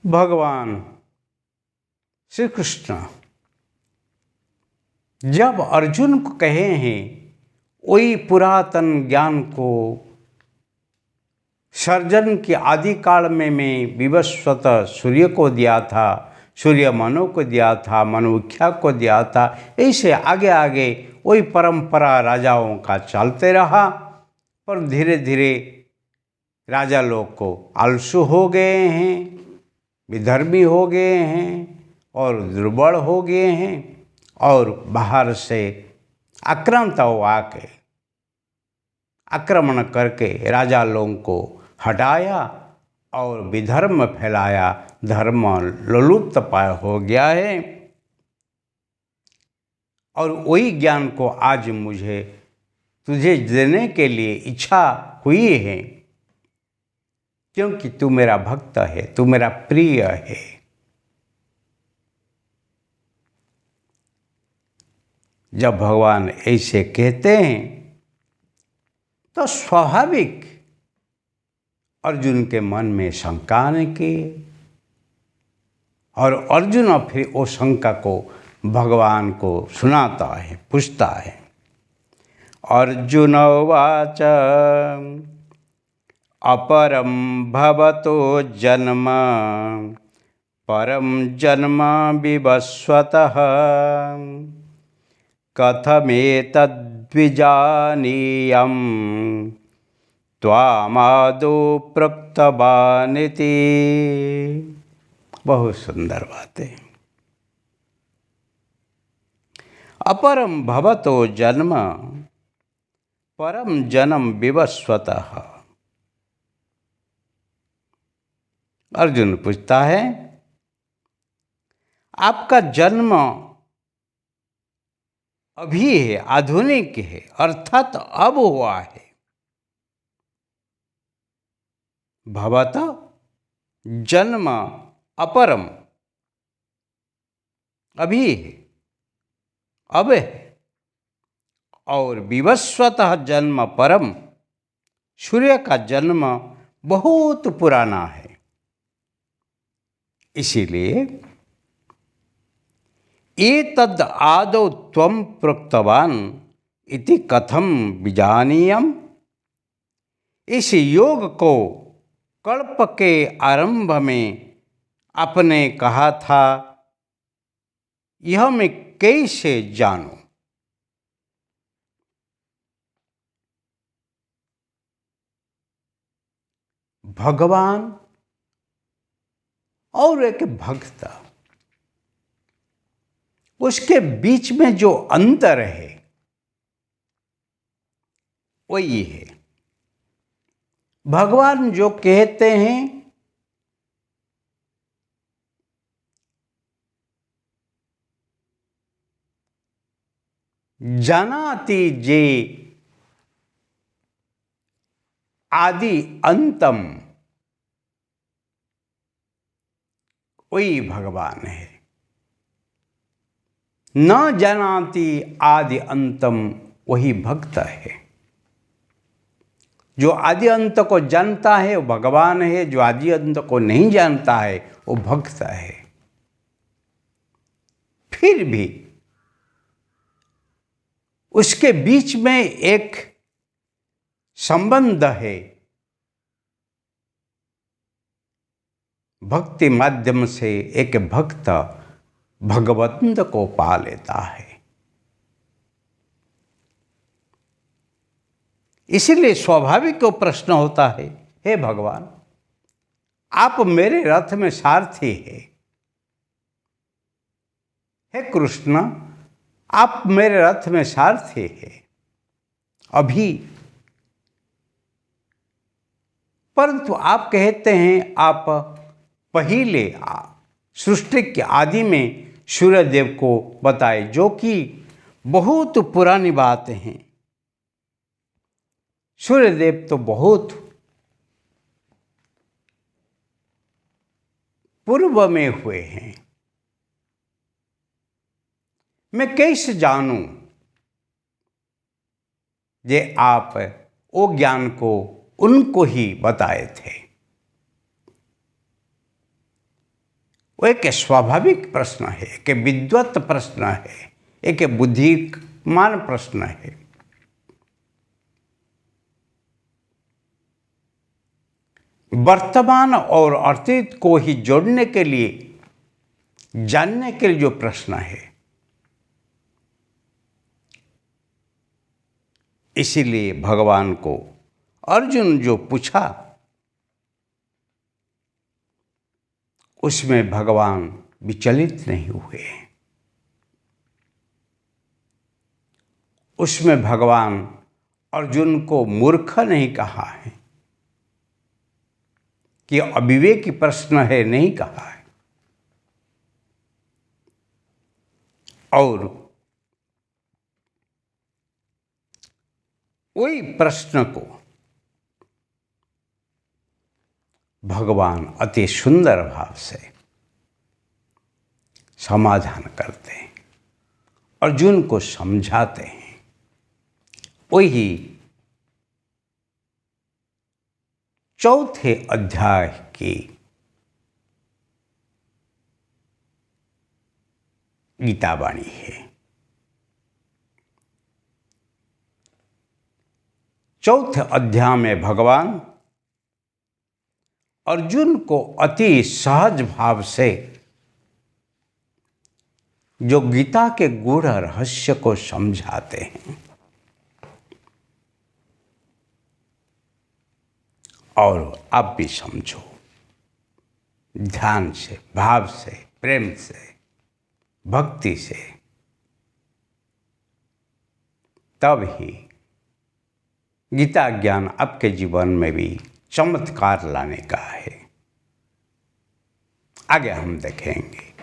भगवान श्री कृष्ण जब अर्जुन को कहे हैं वही पुरातन ज्ञान को सर्जन के आदि काल में मैं विवस्वत सूर्य को दिया था, सूर्य मनु को दिया था, मनुख्या को दिया था। ऐसे आगे आगे वही परंपरा राजाओं का चलते रहा, पर धीरे धीरे राजा लोग को आलसू हो गए हैं, विधर्मी हो गए हैं और दुर्बल हो गए हैं और बाहर से आक्रांत आके आक्रमण करके राजा लोगों को हटाया और विधर्म फैलाया, धर्म लुप्त पाय हो गया है। और वही ज्ञान को आज मुझे तुझे देने के लिए इच्छा हुई है, क्योंकि तू मेरा भक्त है, तू मेरा प्रिय है। जब भगवान ऐसे कहते हैं तो स्वाभाविक अर्जुन के मन में शंका ने की, और अर्जुन फिर वो शंका को भगवान को सुनाता है, पूछता है। अर्जुन उवाच अपरम भवतो जन्म परम जन्म विवस्वतः कथमेतद्विजानीयं त्वामादौ प्रोक्तवानिति। बहुत सुंदर बात है। अपरम भवतो जन्म परम जन्म विवस्वतः। अर्जुन पूछता है आपका जन्म अभी है, आधुनिक है, अर्थात अब हुआ है। भवत जन्म अपरम, अभी है, अब है, और विवस्वतः जन्म परम, सूर्य का जन्म बहुत पुराना है। इसीलिए एतद् आदौ त्वं प्रोक्तवान इति कथम विजानीयम्। इस योग को कल्प के आरंभ में आपने कहा था, यह मैं कैसे जानूं? भगवान और एक भक्त, उसके बीच में जो अंतर है वही है। भगवान जो कहते हैं जानाति जे आदि अंतम, वही भगवान है। न जानाति आदि अंतम, वही भक्त है। जो आदि अंत को जानता है वो भगवान है, जो आदि अंत को नहीं जानता है वो भक्त है। फिर भी उसके बीच में एक संबंध है, भक्ति माध्यम से एक भक्त भगवंत को पा लेता है। इसीलिए स्वाभाविक को प्रश्न होता है, हे भगवान आप मेरे रथ में सारथी हैं, हे कृष्ण आप मेरे रथ में सारथी हैं अभी, परंतु आप कहते हैं आप पहले सृष्टि के आदि में सूर्यदेव को बताए, जो कि बहुत पुरानी बात है। सूर्यदेव तो बहुत पूर्व में हुए हैं। मैं कैसे जानूं जे आप वो ज्ञान को उनको ही बताए थे। वो एक स्वाभाविक प्रश्न है, एक विद्वत प्रश्न है, एक बुद्धिमान प्रश्न है। वर्तमान और अतीत को ही जोड़ने के लिए, जानने के लिए जो प्रश्न है, इसीलिए भगवान को अर्जुन जो पूछा उसमें भगवान विचलित नहीं हुए। उसमें भगवान अर्जुन को मूर्ख नहीं कहा है कि अविवेकी प्रश्न है, नहीं कहा है। और वही प्रश्न को भगवान अति सुंदर भाव से समाधान करते हैं, अर्जुन को समझाते हैं। वही चौथे अध्याय की गीता वाणी है। चौथे अध्याय में भगवान अर्जुन को अति सहज भाव से जो गीता के गूढ़ रहस्य को समझाते हैं और आप भी समझो, ध्यान से, भाव से, प्रेम से, भक्ति से, तब ही गीता ज्ञान आपके जीवन में भी चमत्कार लाने का है। आगे हम देखेंगे।